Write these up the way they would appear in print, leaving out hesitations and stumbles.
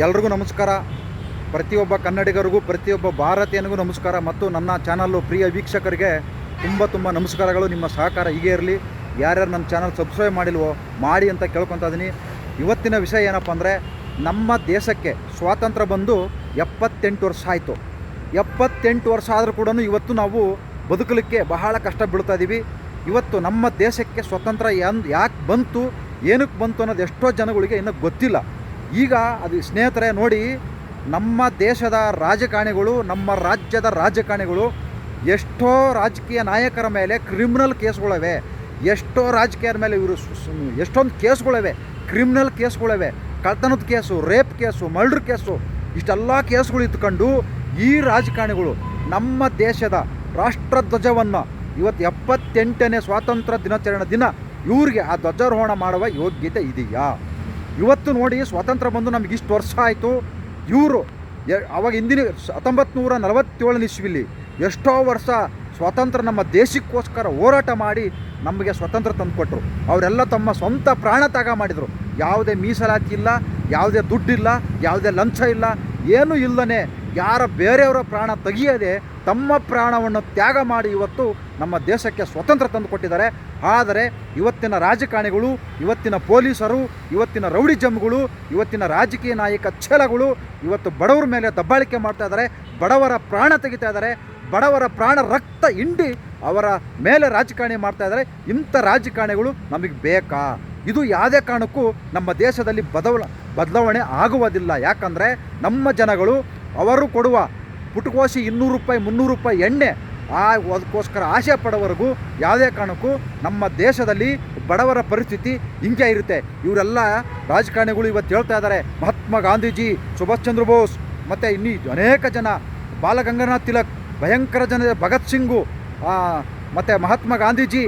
ಎಲ್ರಿಗೂ ನಮಸ್ಕಾರ. ಪ್ರತಿಯೊಬ್ಬ ಕನ್ನಡಿಗರಿಗೂ ಪ್ರತಿಯೊಬ್ಬ ಭಾರತೀಯನಿಗೂ ನಮಸ್ಕಾರ ಮತ್ತು ನನ್ನ ಚಾನಲ್ಲು ಪ್ರಿಯ ವೀಕ್ಷಕರಿಗೆ ತುಂಬ ನಮಸ್ಕಾರಗಳು. ನಿಮ್ಮ ಸಹಕಾರ ಹೀಗೆ ಇರಲಿ. ಯಾರ್ಯಾರು ನನ್ನ ಚಾನಲ್ ಸಬ್ಸ್ಕ್ರೈಬ್ ಮಾಡಿಲ್ವೋ ಮಾಡಿ ಅಂತ ಕೇಳ್ಕೊತಾ ಇದ್ದೀನಿ. ಇವತ್ತಿನ ವಿಷಯ ಏನಪ್ಪ ಅಂದರೆ, ನಮ್ಮ ದೇಶಕ್ಕೆ ಸ್ವಾತಂತ್ರ್ಯ ಬಂದು 78 ವರ್ಷ ಆಯಿತು. 78 ವರ್ಷ ಆದರೂ ಕೂಡ ಇವತ್ತು ನಾವು ಬದುಕಲಿಕ್ಕೆ ಬಹಳ ಕಷ್ಟ ಬೀಳ್ತಾ ಇದ್ದೀವಿ. ಇವತ್ತು ನಮ್ಮ ದೇಶಕ್ಕೆ ಸ್ವಾತಂತ್ರ್ಯ ಯಾಕೆ ಬಂತು, ಏನಕ್ಕೆ ಬಂತು ಅನ್ನೋದು ಎಷ್ಟೋ ಜನಗಳಿಗೆ ಇನ್ನೂ ಗೊತ್ತಿಲ್ಲ. ಈಗ ಅದು ಸ್ನೇಹಿತರೆ ನೋಡಿ, ನಮ್ಮ ದೇಶದ ರಾಜಕಾರಣಿಗಳು, ನಮ್ಮ ರಾಜ್ಯದ ರಾಜಕಾರಣಿಗಳು ಎಷ್ಟೋ ರಾಜಕೀಯ ನಾಯಕರ ಮೇಲೆ ಕ್ರಿಮಿನಲ್ ಕೇಸ್ಗಳಿವೆ. ಎಷ್ಟೋ ರಾಜಕೀಯರ ಮೇಲೆ ಇವರು ಎಷ್ಟೊಂದು ಕೇಸ್ಗಳಿವೆ, ಕ್ರಿಮಿನಲ್ ಕೇಸ್ಗಳಿವೆ. ಕಳ್ತನದ case, rape case, murder case, ಇಷ್ಟೆಲ್ಲ ಕೇಸ್ಗಳು ಇದ್ಕೊಂಡು ಈ ರಾಜಕಾರಣಿಗಳು ನಮ್ಮ ದೇಶದ ರಾಷ್ಟ್ರಧ್ವಜವನ್ನು ಇವತ್ತು 78ನೇ ಸ್ವಾತಂತ್ರ್ಯ ದಿನಾಚರಣೆ ದಿನ ಇವ್ರಿಗೆ ಆ ಧ್ವಜಾರೋಹಣ ಮಾಡುವ ಯೋಗ್ಯತೆ ಇದೆಯಾ? ಇವತ್ತು ನೋಡಿ, ಸ್ವಾತಂತ್ರ್ಯ ಬಂದು ನಮಗೆ ಇಷ್ಟು ವರ್ಷ ಆಯಿತು. ಇವರು ಅವಾಗ ಹಿಂದಿನ 1947 ಇಸ್ವಿಲಿ ಎಷ್ಟೋ ವರ್ಷ ಸ್ವಾತಂತ್ರ್ಯ ನಮ್ಮ ದೇಶಕ್ಕೋಸ್ಕರ ಹೋರಾಟ ಮಾಡಿ ನಮಗೆ ಸ್ವಾತಂತ್ರ್ಯ ತಂದುಕೊಟ್ರು. ಅವರೆಲ್ಲ ತಮ್ಮ ಸ್ವಂತ ಪ್ರಾಣ ತ್ಯಾಗ ಮಾಡಿದರು. ಯಾವುದೇ ಮೀಸಲಾತಿ ಇಲ್ಲ, ಯಾವುದೇ ದುಡ್ಡಿಲ್ಲ, ಯಾವುದೇ ಲಂಚ ಇಲ್ಲ, ಏನೂ ಇಲ್ಲದೇ ಬೇರೆಯವರ ಪ್ರಾಣ ತೆಗೆಯದೆ ತಮ್ಮ ಪ್ರಾಣವನ್ನು ತ್ಯಾಗ ಮಾಡಿ ಇವತ್ತು ನಮ್ಮ ದೇಶಕ್ಕೆ ಸ್ವಾತಂತ್ರ್ಯ ತಂದು ಕೊಟ್ಟಿದ್ದಾರೆ. ಆದರೆ ಇವತ್ತಿನ ರಾಜಕಾರಣಿಗಳು, ಇವತ್ತಿನ ಪೊಲೀಸರು, ಇವತ್ತಿನ ರೌಡಿಜಮ್ಗಳು, ಇವತ್ತಿನ ರಾಜಕೀಯ ನಾಯಕ ಛಲಗಳು ಇವತ್ತು ಬಡವರ ಮೇಲೆ ದಬ್ಬಾಳಿಕೆ ಮಾಡ್ತಾ ಇದ್ದಾರೆ. ಬಡವರ ಪ್ರಾಣ ತೆಗಿತಾ ಇದ್ದಾರೆ. ಬಡವರ ಪ್ರಾಣ ರಕ್ತ ಹಿಂಡಿ ಅವರ ಮೇಲೆ ರಾಜಕಾರಣಿ ಮಾಡ್ತಾ ಇದ್ದಾರೆ. ಇಂಥ ರಾಜಕಾರಣಿಗಳು ನಮಗೆ ಬೇಕಾ? ಇದು ಯಾವುದೇ ಕಾರಣಕ್ಕೂ ನಮ್ಮ ದೇಶದಲ್ಲಿ ಬದಲಾವಣೆ ಆಗುವುದಿಲ್ಲ. ಯಾಕಂದರೆ ನಮ್ಮ ಜನಗಳು ಅವರು ಕೊಡುವ ಪುಟಕೋಸಿ 200 ರೂಪಾಯಿ 300 ರೂಪಾಯಿ ಎಣ್ಣೆ ಅದಕ್ಕೋಸ್ಕರ ಆಸೆ ಪಡೋವರೆಗೂ ಯಾವುದೇ ಕಾರಣಕ್ಕೂ ನಮ್ಮ ದೇಶದಲ್ಲಿ ಬಡವರ ಪರಿಸ್ಥಿತಿ ಹಿಂಗೆ ಇರುತ್ತೆ. ಇವರೆಲ್ಲ ರಾಜಕಾರಣಿಗಳು ಇವತ್ತು ಹೇಳ್ತಾ ಇದ್ದಾರೆ, ಮಹಾತ್ಮ ಗಾಂಧೀಜಿ, ಸುಭಾಷ್ ಚಂದ್ರ ಬೋಸ್ ಮತ್ತು ಇನ್ನೂ ಅನೇಕ ಜನ, ಬಾಲಗಂಗಾಧರ ತಿಲಕ್, ಭಯಂಕರ ಜನ, ಭಗತ್ ಸಿಂಗು ಮತ್ತು ಮಹಾತ್ಮ ಗಾಂಧೀಜಿ,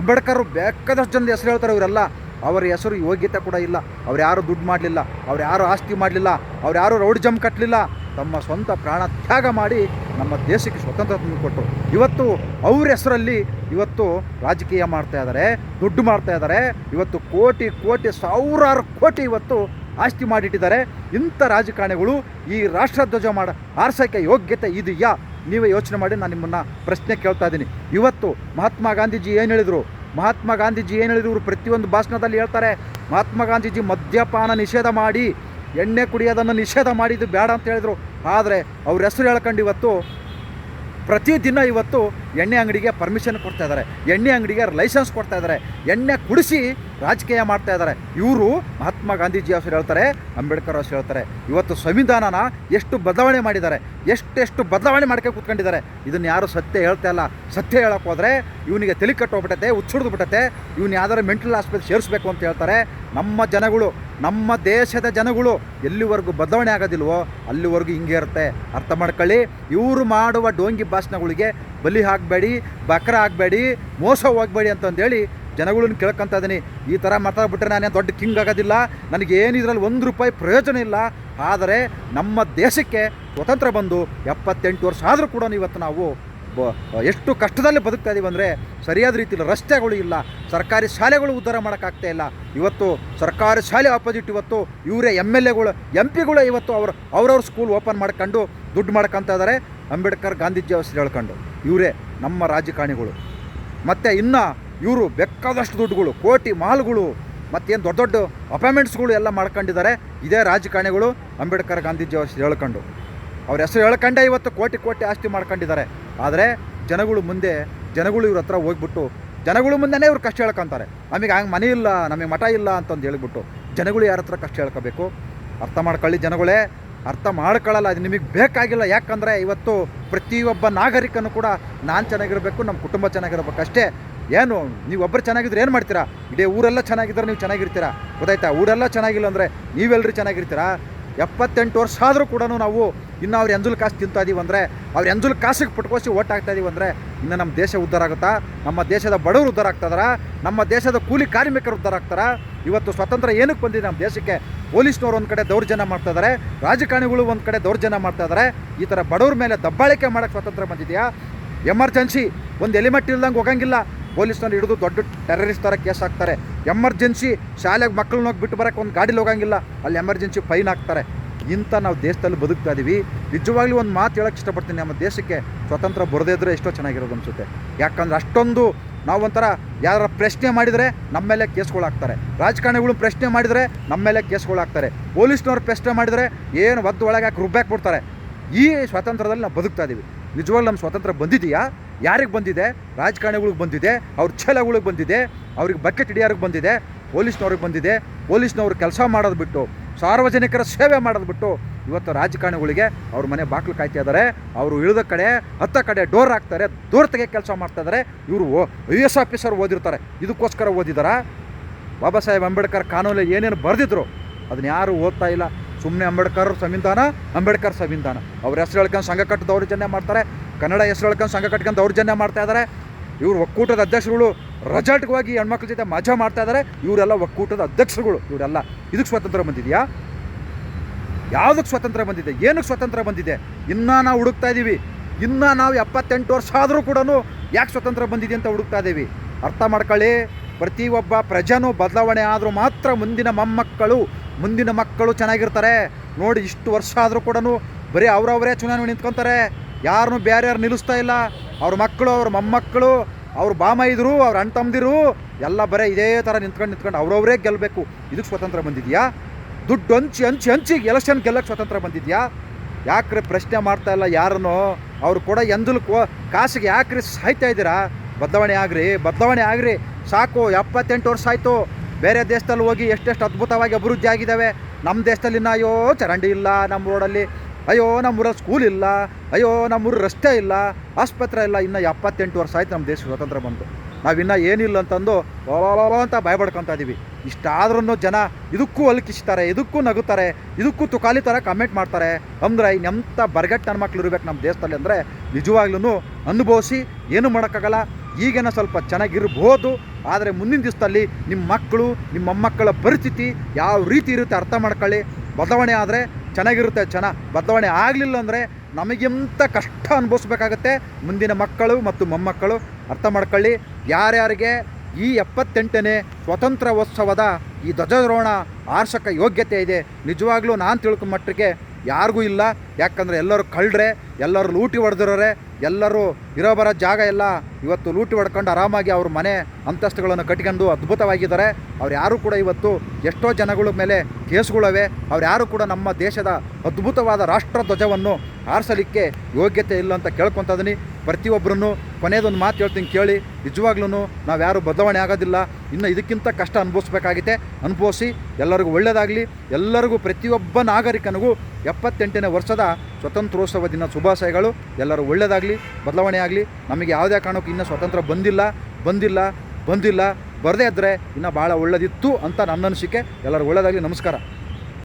ಅಂಬೇಡ್ಕರ್, ಬೇಕಾದಷ್ಟು ಜನದ ಹೆಸರು ಹೇಳ್ತಾರೆ. ಇವರೆಲ್ಲ ಅವರ ಹೆಸರು ಯೋಗ್ಯತೆ ಕೂಡ ಇಲ್ಲ. ಅವ್ರು ಯಾರು ದುಡ್ಡು ಮಾಡಲಿಲ್ಲ, ಅವ್ರು ಯಾರು ಆಸ್ತಿ ಮಾಡಲಿಲ್ಲ, ಅವ್ರು ಯಾರು ರೌಡಿಜಮ್ ಕಟ್ಟಲಿಲ್ಲ. ತಮ್ಮ ಸ್ವಂತ ಪ್ರಾಣ ತ್ಯಾಗ ಮಾಡಿ ನಮ್ಮ ದೇಶಕ್ಕೆ ಸ್ವತಂತ್ರ ತಂದುಕೊಟ್ಟರು. ಇವತ್ತು ಅವ್ರ ಹೆಸರಲ್ಲಿ ಇವತ್ತು ರಾಜಕೀಯ ಮಾಡ್ತಾ ಇದ್ದಾರೆ, ದುಡ್ಡು ಮಾಡ್ತಾ ಇದ್ದಾರೆ. ಇವತ್ತು ಕೋಟಿ ಸಾವಿರಾರು ಕೋಟಿ ಇವತ್ತು ಆಸ್ತಿ ಮಾಡಿಟ್ಟಿದ್ದಾರೆ. ಇಂಥ ರಾಜಕಾರಣಿಗಳು ಈ ರಾಷ್ಟ್ರಧ್ವಜ ಆರಿಸೋಕ್ಕೆ ಯೋಗ್ಯತೆ ಇದೆಯಾ? ನೀವೇ ಯೋಚನೆ ಮಾಡಿ. ನಾನು ನಿಮ್ಮನ್ನು ಪ್ರಶ್ನೆ ಕೇಳ್ತಾ ಇದ್ದೀನಿ. ಇವತ್ತು ಮಹಾತ್ಮ ಗಾಂಧೀಜಿ ಏನು ಹೇಳಿದರು? ಇವರು ಪ್ರತಿಯೊಂದು ಭಾಷಣದಲ್ಲಿ ಹೇಳ್ತಾರೆ, ಮಹಾತ್ಮ ಗಾಂಧೀಜಿ ಮದ್ಯಪಾನ ನಿಷೇಧ ಮಾಡಿ, ಎಣ್ಣೆ ಕುಡಿಯೋದನ್ನು ನಿಷೇಧ ಮಾಡಿದ್ದು ಬೇಡ ಅಂತ ಹೇಳಿದರು. ಆದರೆ ಅವ್ರ ಹೆಸರು ಹೇಳ್ಕೊಂಡು ಇವತ್ತು ಪ್ರತಿದಿನ ಇವತ್ತು ಎಣ್ಣೆ ಅಂಗಡಿಗೆ ಪರ್ಮಿಷನ್ ಕೊಡ್ತಾ ಇದ್ದಾರೆ, ಎಣ್ಣೆ ಅಂಗಡಿಗೆ ಲೈಸೆನ್ಸ್ ಕೊಡ್ತಾ ಇದ್ದಾರೆ, ಎಣ್ಣೆ ಕುಡಿಸಿ ರಾಜಕೀಯ ಮಾಡ್ತಾ ಇದ್ದಾರೆ. ಇವರು ಮಹಾತ್ಮ ಗಾಂಧೀಜಿ ಹೆಸರು ಹೇಳ್ತಾರೆ, ಅಂಬೇಡ್ಕರ್ ಹೆಸರು ಹೇಳ್ತಾರೆ. ಇವತ್ತು ಸಂವಿಧಾನನ ಎಷ್ಟು ಬದಲಾವಣೆ ಮಾಡಿದ್ದಾರೆ, ಎಷ್ಟು ಬದಲಾವಣೆ ಮಾಡ್ಕೊಂಡು ಕೂತ್ಕೊಂಡಿದ್ದಾರೆ. ಇದನ್ನು ಯಾರು ಸತ್ಯ ಹೇಳ್ತಾ ಇಲ್ಲ. ಸತ್ಯ ಹೇಳೋಕೆ ಹೋದರೆ ಇವನಿಗೆ ತಲೆ ಕಟ್ಟೋಗ್ಬಿಟ್ಟತೆ, ಹುಚ್ಚಿಡ್ದು ಬಿಟ್ಟತೆ, ಇವನು ಯಾವ್ದಾರು ಮೆಂಟಲ್ ಆಸ್ಪತ್ರೆ ಸೇರಿಸ್ಬೇಕು ಅಂತ ಹೇಳ್ತಾರೆ. ನಮ್ಮ ಜನಗಳು, ನಮ್ಮ ದೇಶದ ಜನಗಳು ಎಲ್ಲಿವರೆಗೂ ಬದಲಾವಣೆ ಆಗೋದಿಲ್ವೋ ಅಲ್ಲಿವರೆಗೂ ಹಿಂಗೆ ಇರುತ್ತೆ. ಅರ್ಥ ಮಾಡ್ಕೊಳ್ಳಿ. ಇವರು ಮಾಡುವ ಡೋಂಗಿ ಭಾಷಣಗಳಿಗೆ ಬಲಿ ಆಗಬೇಡಿ, ಬಕ್ರ ಆಗಬೇಡಿ, ಮೋಸ ಹೋಗಬೇಡಿ ಅಂತಂದೇಳಿ ಜನಗಳನ್ನ ಕೇಳ್ಕೊತಾ ಇದ್ದೀನಿ. ಈ ಥರ ಮಾತಾಡ್ಬಿಟ್ರೆ ನಾನೇ ದೊಡ್ಡ ಕಿಂಗ್ ಆಗೋದಿಲ್ಲ, ನನಗೇನು ಇದರಲ್ಲಿ 1 ರೂಪಾಯಿ ಪ್ರಯೋಜನ ಇಲ್ಲ. ಆದರೆ ನಮ್ಮ ದೇಶಕ್ಕೆ ಸ್ವತಂತ್ರ ಬಂದು 78 ವರ್ಷ ಆದರೂ ಕೂಡ ಇವತ್ತು ನಾವು ಎಷ್ಟು ಕಷ್ಟದಲ್ಲಿ ಬದುಕ್ತಾ ಇದ್ದೀವಿ ಅಂದರೆ, ಸರಿಯಾದ ರೀತಿಯಲ್ಲಿ ರಸ್ತೆಗಳು ಇಲ್ಲ, ಸರ್ಕಾರಿ ಶಾಲೆಗಳು ಉದ್ಧಾರ ಮಾಡೋಕ್ಕಾಗ್ತಾ ಇಲ್ಲ. ಇವತ್ತು ಸರ್ಕಾರಿ ಶಾಲೆ ಆಪೋಸಿಟ್ ಇವತ್ತು ಇವರೇ MLAಗಳು, MP ಗಳು ಇವತ್ತು ಅವ್ರವ್ರ ಸ್ಕೂಲ್ ಓಪನ್ ಮಾಡ್ಕೊಂಡು ದುಡ್ಡು ಮಾಡ್ಕೊತಾ ಇದ್ದಾರೆ. ಅಂಬೇಡ್ಕರ್, ಗಾಂಧೀಜಿ ಹೆಸರು ಹೇಳ್ಕೊಂಡು ಇವರೇ ನಮ್ಮ ರಾಜಕಾರಣಿಗಳು. ಮತ್ತು ಇನ್ನು ಇವರು ಬೇಕಾದಷ್ಟು ದುಡ್ಡುಗಳು, ಕೋಟಿ ಮಾಲ್ಗಳು, ಮತ್ತೇನು ದೊಡ್ಡ ಅಪಾಯಿಂಟ್ಮೆಂಟ್ಸ್ಗಳು ಎಲ್ಲ ಮಾಡ್ಕೊಂಡಿದ್ದಾರೆ. ಇದೇ ರಾಜಕಾರಣಿಗಳು ಅಂಬೇಡ್ಕರ್, ಗಾಂಧೀಜಿ ಹೆಸರು ಹೇಳ್ಕೊಂಡು, ಅವ್ರ ಹೆಸರು ಹೇಳ್ಕೊಂಡೇ ಇವತ್ತು ಕೋಟಿ ಆಸ್ತಿ ಮಾಡ್ಕೊಂಡಿದ್ದಾರೆ. ಆದರೆ ಜನಗಳು ಇವ್ರ ಹತ್ರ ಹೋಗ್ಬಿಟ್ಟು ಜನಗಳು ಮುಂದೆನೇ ಇವ್ರು ಕಷ್ಟ ಹೇಳ್ಕೊತಾರೆ. ನಮಗೆ ಹಂಗೆ ಮನೆ ಇಲ್ಲ, ನಮಗೆ ಮಠ ಇಲ್ಲ ಅಂತಂದು ಹೇಳ್ಬಿಟ್ಟು ಜನಗಳು ಯಾರ ಹತ್ರ ಕಷ್ಟ ಹೇಳ್ಕೋಬೇಕು? ಅರ್ಥ ಮಾಡ್ಕೊಳ್ಳಿ ಜನಗಳೇ, ಅರ್ಥ ಮಾಡ್ಕೊಳ್ಳಲ್ಲ. ಅದು ನಿಮಗೆ ಬೇಕಾಗಿಲ್ಲ. ಯಾಕಂದರೆ ಇವತ್ತು ಪ್ರತಿಯೊಬ್ಬ ನಾಗರಿಕನು ಕೂಡ ನಾನು ಚೆನ್ನಾಗಿರಬೇಕು, ನಮ್ಮ ಕುಟುಂಬ ಚೆನ್ನಾಗಿರ್ಬೇಕು ಅಷ್ಟೇ. ಏನು ನೀವು ಒಬ್ಬರು ಚೆನ್ನಾಗಿದ್ರೆ ಏನು ಮಾಡ್ತೀರಾ? ಇಡೀ ಊರೆಲ್ಲ ಚೆನ್ನಾಗಿದ್ದರೆ ನೀವು ಚೆನ್ನಾಗಿರ್ತೀರಾ? ಗೊತ್ತಾಯ್ತಾ? ಊರೆಲ್ಲ ಚೆನ್ನಾಗಿಲ್ಲ ಅಂದರೆ ನೀವೆಲ್ಲರೂ ಚೆನ್ನಾಗಿರ್ತೀರಾ? 78 ವರ್ಷ ಆದರೂ ಕೂಡ ನಾವು ಇನ್ನು ಅವ್ರ ಎಂಜಲ್ ಕಾಸು ತಿಂತಾ ಇದೀವಿ ಅಂದರೆ, ಅವ್ರ ಎಂಜಲ್ ಕಾಸಿಗೆ ಪುಟ್ಕೋಸಿ ಓಟ್ ಹಾಕ್ತಾ ಇದೀವಿ ಅಂದರೆ ಇನ್ನು ನಮ್ಮ ದೇಶ ಉದ್ಧಾರ ಆಗುತ್ತಾ? ನಮ್ಮ ದೇಶದ ಬಡವರು ಉದ್ಧಾರ ಆಗ್ತಾರ? ನಮ್ಮ ದೇಶದ ಕೂಲಿ ಕಾರ್ಮಿಕರು ಉದ್ಧಾರ ಆಗ್ತಾರ? ಇವತ್ತು ಸ್ವಾತಂತ್ರ್ಯ ಏನಕ್ಕೆ ಬಂದಿದೆ ನಮ್ಮ ದೇಶಕ್ಕೆ? ಪೊಲೀಸ್ನವ್ರು ಒಂದು ಕಡೆ ದೌರ್ಜನ್ಯ ಮಾಡ್ತಾ ಇದ್ದಾರೆ, ರಾಜಕಾರಣಿಗಳು ಒಂದು ಕಡೆ ದೌರ್ಜನ್ಯ ಮಾಡ್ತಾ ಇದ್ದಾರೆ. ಈ ಥರ ಬಡವ್ರ ಮೇಲೆ ದಬ್ಬಾಳಿಕೆ ಮಾಡೋಕ್ಕೆ ಸ್ವಾತಂತ್ರ್ಯ ಬಂದಿದೆಯಾ? ಎಮರ್ಜೆನ್ಸಿ ಒಂದು ಎಲಿಮೆಂಟ್ ಇಲ್ದಂಗೆ ಹೋಗಂಗಿಲ್ಲ. ಪೊಲೀಸ್ನವ್ರು ಹಿಡಿದು ದೊಡ್ಡ ಟೆರರಿಸ್ಟ್ ಥರ ಕೇಸ್ ಹಾಕ್ತಾರೆ. ಎಮರ್ಜೆನ್ಸಿ ಶಾಲೆಗೆ ಮಕ್ಕಳನ್ನ ಹೋಗಿ ಬಿಟ್ಟು ಬರೋಕ್ಕೆ ಒಂದು ಗಾಡೀಲಿ ಹೋಗಂಗಿಲ್ಲ, ಅಲ್ಲಿ ಎಮರ್ಜೆನ್ಸಿ ಫೈನ್ ಹಾಕ್ತಾರೆ. ಇಂಥ ನಾವು ದೇಶದಲ್ಲಿ ಬದುಕ್ತಾ ಇದ್ದೀವಿ. ನಿಜವಾಗ್ಲೂ ಒಂದು ಮಾತು ಹೇಳೋಕ್ಕೆ ಇಷ್ಟಪಡ್ತೀನಿ, ನಮ್ಮ ದೇಶಕ್ಕೆ ಸ್ವತಂತ್ರ ಬರದೇ ಇದ್ದರೆ ಎಷ್ಟೋ ಚೆನ್ನಾಗಿರೋದು ಅನಿಸುತ್ತೆ. ಯಾಕಂದ್ರೆ ಅಷ್ಟೊಂದು ನಾವು ಒಂಥರ ಯಾರ ಪ್ರಶ್ನೆ ಮಾಡಿದರೆ ನಮ್ಮ ಮೇಲೆ ಕೇಸ್ಗಳಾಗ್ತಾರೆ, ರಾಜಕಾರಣಿಗಳು ಪ್ರಶ್ನೆ ಮಾಡಿದರೆ ನಮ್ಮ ಮೇಲೆ ಕೇಸ್ಗಳಾಗ್ತಾರೆ, ಪೊಲೀಸ್ನವ್ರು ಪ್ರಶ್ನೆ ಮಾಡಿದರೆ ಏನು ಒದ್ದು ಒಳಗೆ ಹಾಕಿ ರುಬ್ಬಾಕಿ ಬಿಡ್ತಾರೆ. ಈ ಸ್ವಾತಂತ್ರ್ಯದಲ್ಲಿ ನಾವು ಬದುಕ್ತಾ ಇದ್ದೀವಿ. ನಿಜವಾಗ್ಲೂ ನಮ್ಮ ಸ್ವಾತಂತ್ರ್ಯ ಬಂದಿದೆಯಾ? ಯಾರಿಗೆ ಬಂದಿದೆ? ರಾಜಕಾರಣಿಗಳಿಗೆ ಬಂದಿದೆ, ಅವ್ರ ಛಲಗಳಿಗೆ ಬಂದಿದೆ, ಅವ್ರಿಗೆ ಬಕೆಟ್ ಹಿಡಿಯೋರಿಗೆ ಬಂದಿದೆ, ಪೊಲೀಸ್ನವ್ರಿಗೆ ಬಂದಿದೆ. ಪೊಲೀಸ್ನವ್ರು ಕೆಲಸ ಮಾಡೋದು ಬಿಟ್ಟು, ಸಾರ್ವಜನಿಕರ ಸೇವೆ ಮಾಡೋದು ಬಿಟ್ಟು ಇವತ್ತು ರಾಜಕಾರಣಿಗಳಿಗೆ ಅವ್ರ ಮನೆ ಬಾಗಿಲು ಕಾಯ್ತಾ ಇದ್ದಾರೆ. ಅವರು ಇಳಿದ ಕಡೆ 10 ಕಡೆ ಡೋರ್ ಹಾಕ್ತಾರೆ, ಡೋರ್ ತೆಗೆ ಕೆಲಸ ಮಾಡ್ತಾಯಿದ್ದಾರೆ. ಇವರು IAS ಆಫೀಸರ್ ಓದಿರ್ತಾರೆ, ಇದಕ್ಕೋಸ್ಕರ ಓದಿದಾರಾ? ಬಾಬಾ ಸಾಹೇಬ್ ಅಂಬೇಡ್ಕರ್ ಕಾನೂನಲ್ಲಿ ಏನೇನು ಬರೆದಿದ್ರು ಅದನ್ನ ಯಾರು ಓದ್ತಾ ಇಲ್ಲ. ಸುಮ್ಮನೆ ಅಂಬೇಡ್ಕರ್ ಸಂವಿಧಾನ ಅವ್ರ ಹೆಸರು ಹೇಳ್ಕೊಂಡು ಸಂಘ ಕಟ್ಟು ದೌರ್ಜನ್ಯ ಮಾಡ್ತಾರೆ, ಕನ್ನಡ ಹೆಸರು ಹೇಳ್ಕೊಂಡು ಸಂಘ ಕಟ್ಕೊಂಡು ದೌರ್ಜನ್ಯ ಮಾಡ್ತಾ ಇದ್ದಾರೆ. ಇವರು ಒಕ್ಕೂಟದ ಅಧ್ಯಕ್ಷರುಗಳು ರಜಾಟ್ವಾಗಿ ಹೆಣ್ಮಕ್ಳ ಜೊತೆ ಮಜಾ ಮಾಡ್ತಾ ಇದ್ದಾರೆ. ಇವರೆಲ್ಲ ಒಕ್ಕೂಟದ ಅಧ್ಯಕ್ಷರುಗಳು. ಇವರೆಲ್ಲ ಇದಕ್ಕೆ ಸ್ವಾತಂತ್ರ್ಯ ಬಂದಿದೆಯಾ? ಯಾವುದಕ್ಕೆ ಸ್ವಾತಂತ್ರ್ಯ ಬಂದಿದೆ? ಏನಕ್ಕೆ ಸ್ವಾತಂತ್ರ್ಯ ಬಂದಿದೆ? ಇನ್ನೂ ನಾವು ಹುಡುಕ್ತಾ ಇದ್ದೀವಿ. ಇನ್ನೂ ನಾವು 78 ವರ್ಷ ಆದರೂ ಕೂಡ ಯಾಕೆ ಸ್ವಾತಂತ್ರ್ಯ ಬಂದಿದೆ ಅಂತ ಹುಡುಕ್ತಾ ಇದ್ದೀವಿ. ಅರ್ಥ ಮಾಡ್ಕೊಳ್ಳಿ, ಪ್ರತಿಯೊಬ್ಬ ಪ್ರಜೆನೂ ಬದಲಾವಣೆ ಆದರೂ ಮಾತ್ರ ಮುಂದಿನ ಮಕ್ಕಳು ಚೆನ್ನಾಗಿರ್ತಾರೆ. ನೋಡಿ, ಇಷ್ಟು ವರ್ಷ ಆದರೂ ಕೂಡ ಬರೀ ಅವರವರೇ ಚುನಾವಣೆ ನಿಂತ್ಕೊತಾರೆ, ಯಾರನ್ನೂ ಬೇರೆ ಯಾರು ನಿಲ್ಲಿಸ್ತಾ ಇಲ್ಲ. ಅವ್ರ ಮಕ್ಕಳು, ಅವ್ರ ಮೊಮ್ಮಕ್ಕಳು, ಅವ್ರ ಬಾಮೈದರು, ಅವ್ರ ಅಣ್ಣ ತಮ್ಮದಿರು ಎಲ್ಲ ಬರೀ ಇದೇ ಥರ ನಿಂತ್ಕೊಂಡು ಅವ್ರವರೇ ಗೆಲ್ಲಬೇಕು. ಇದಕ್ಕೆ ಸ್ವಾತಂತ್ರ್ಯ ಬಂದಿದೆಯಾ? ದುಡ್ಡು ಹಂಚಿ ಎಲೆಕ್ಷನ್ ಗೆಲ್ಲಕ್ಕೆ ಸ್ವಾತಂತ್ರ್ಯ ಬಂದಿದೆಯಾ? ಯಾಕ್ರಿ ಪ್ರಶ್ನೆ ಮಾಡ್ತಾ ಇಲ್ಲ ಯಾರನ್ನೋ? ಅವ್ರು ಕೂಡ ಎಂದಲು ಕಾಸಿಗೆ ಯಾಕ್ರಿ ಸಾಯ್ತಾ ಇದ್ದೀರಾ? ಬದಲಾವಣೆ ಆಗ್ರಿ ಸಾಕು. 78 ವರ್ಷ ಆಯಿತು. ಬೇರೆ ದೇಶದಲ್ಲಿ ಹೋಗಿ ಎಷ್ಟೆಷ್ಟು ಅದ್ಭುತವಾಗಿ ಅಭಿವೃದ್ಧಿ ಆಗಿದ್ದಾವೆ. ನಮ್ಮ ದೇಶದಲ್ಲಿ ಇನ್ನೂ ಅಯ್ಯೋ ಚರಂಡಿ ಇಲ್ಲ, ನಮ್ಮ ರೋಡಲ್ಲಿ ಅಯ್ಯೋ ನಮ್ಮೂರಲ್ಲಿ ಸ್ಕೂಲ್ ಇಲ್ಲ, ಅಯ್ಯೋ ನಮ್ಮೂರು ರಸ್ತೆ ಇಲ್ಲ, ಆಸ್ಪತ್ರೆ ಇಲ್ಲ. ಇನ್ನು 78 ವರ್ಷ ಆಯ್ತು ನಮ್ಮ ದೇಶ ಸ್ವಾತಂತ್ರ್ಯ ಬಂತು. ನಾವಿನ್ನೂ ಏನಿಲ್ಲ ಅಂತಂದು ಅಂತ ಭಯಪಡ್ಕೊತಾ ಇದ್ದೀವಿ. ಇಷ್ಟಾದ್ರೂ ಜನ ಇದಕ್ಕೂ ಅಲ್ಕಿಸ್ತಾರೆ, ಇದಕ್ಕೂ ನಗುತ್ತಾರೆ, ಇದಕ್ಕೂ ತುಕಾಲಿ ಥರ ಕಮೆಂಟ್ ಮಾಡ್ತಾರೆ. ಅಂದರೆ ಎಂಥ ಬರ್ಗಟ್ಟು ನನ್ನ ಮಕ್ಳು ಇರಬೇಕು ನಮ್ಮ ದೇಶದಲ್ಲಿ ಅಂದರೆ ನಿಜವಾಗ್ಲೂ ಅನುಭವಿಸಿ ಏನೂ ಮಾಡೋಕ್ಕಾಗಲ್ಲ. ಈಗೇನ ಸ್ವಲ್ಪ ಚೆನ್ನಾಗಿರ್ಬೋದು, ಆದರೆ ಮುಂದಿನ ದಿವಸದಲ್ಲಿ ನಿಮ್ಮ ಮಕ್ಕಳು, ನಿಮ್ಮ ಮೊಮ್ಮಕ್ಕಳ ಪರಿಸ್ಥಿತಿ ಯಾವ ರೀತಿ ಇರುತ್ತೆ ಅರ್ಥ ಮಾಡ್ಕೊಳ್ಳಿ. ಬದಲಾವಣೆ ಆದರೆ ಚೆನ್ನಾಗಿರುತ್ತೆ, ಬದಲಾವಣೆ ಆಗಲಿಲ್ಲ ಅಂದರೆ ನಮಗೆಂಥ ಕಷ್ಟ ಅನುಭವಿಸ್ಬೇಕಾಗತ್ತೆ ಮುಂದಿನ ಮಕ್ಕಳು ಮತ್ತು ಮೊಮ್ಮಕ್ಕಳು. ಅರ್ಥ ಮಾಡ್ಕೊಳ್ಳಿ. ಯಾರ್ಯಾರಿಗೆ ಈ 78ನೇ ಸ್ವಾತಂತ್ರ್ಯೋತ್ಸವದ ಈ ಧ್ವಜಾರೋಹಣ ಆರ್ಸಕ ಯೋಗ್ಯತೆ ಇದೆ, ನಿಜವಾಗ್ಲೂ ನಾನು ತಿಳ್ಕೊಂಡ ಮಟ್ಟಿಗೆ ಯಾರಿಗೂ ಇಲ್ಲ. ಯಾಕಂದರೆ ಎಲ್ಲರೂ ಕಳ್ಳರೆ, ಎಲ್ಲರೂ ಲೂಟಿ ಹೊಡೆದಿರೋರೆ, ಎಲ್ಲರೂ ಇರೋ ಬರೋ ಜಾಗ ಎಲ್ಲ ಇವತ್ತು ಲೂಟಿ ಹೊಡ್ಕೊಂಡು ಆರಾಮಾಗಿ ಅವ್ರ ಮನೆ ಅಂತಸ್ತುಗಳನ್ನು ಕಟ್ಕೊಂಡು ಅದ್ಭುತವಾಗಿದ್ದಾರೆ. ಅವ್ರು ಯಾರೂ ಕೂಡ ಇವತ್ತು ಎಷ್ಟೋ ಜನಗಳ ಮೇಲೆ ಕೇಸ್ಗಳಿವೆ. ಅವ್ರು ಯಾರೂ ಕೂಡ ನಮ್ಮ ದೇಶದ ಅದ್ಭುತವಾದ ರಾಷ್ಟ್ರ ಧ್ವಜವನ್ನು ಆರಿಸಲಿಕ್ಕೆ ಯೋಗ್ಯತೆ ಇಲ್ಲ ಅಂತ ಕೇಳ್ಕೊತಾ ಇದೀನಿ. ಪ್ರತಿಯೊಬ್ಬರೂ ಕೊನೆಯದೊಂದು ಮಾತು ಹೇಳ್ತೀನಿ ಕೇಳಿ. ನಿಜವಾಗ್ಲೂ ನಾವು ಯಾರೂ ಬದಲಾವಣೆ ಆಗೋದಿಲ್ಲ. ಇನ್ನು ಇದಕ್ಕಿಂತ ಕಷ್ಟ ಅನುಭವಿಸ್ಬೇಕಾಗಿದೆ. ಅನುಭವಿಸಿ ಎಲ್ಲರಿಗೂ ಒಳ್ಳೆಯದಾಗಲಿ. ಎಲ್ಲರಿಗೂ ಪ್ರತಿಯೊಬ್ಬ ನಾಗರಿಕನಿಗೂ 78ನೇ ವರ್ಷದ ಸ್ವಾತಂತ್ರ್ಯೋತ್ಸವ ದಿನ ಶುಭಾಶಯಗಳು. ಎಲ್ಲರೂ ಒಳ್ಳೆಯದಾಗಲಿ, ಬದಲಾವಣೆ ಆಗಲಿ. ನಮಗೆ ಯಾವುದೇ ಕಾರಣಕ್ಕೂ ಇನ್ನೂ ಸ್ವಾತಂತ್ರ್ಯ ಬಂದಿಲ್ಲ. ಬರದೇ ಇದ್ದರೆ ಇನ್ನೂ ಭಾಳ ಒಳ್ಳೆದಿತ್ತು ಅಂತ ನನ್ನ ಅನಿಸಿಕೆ. ಎಲ್ಲರೂ ಒಳ್ಳೆಯದಾಗಲಿ. ನಮಸ್ಕಾರ.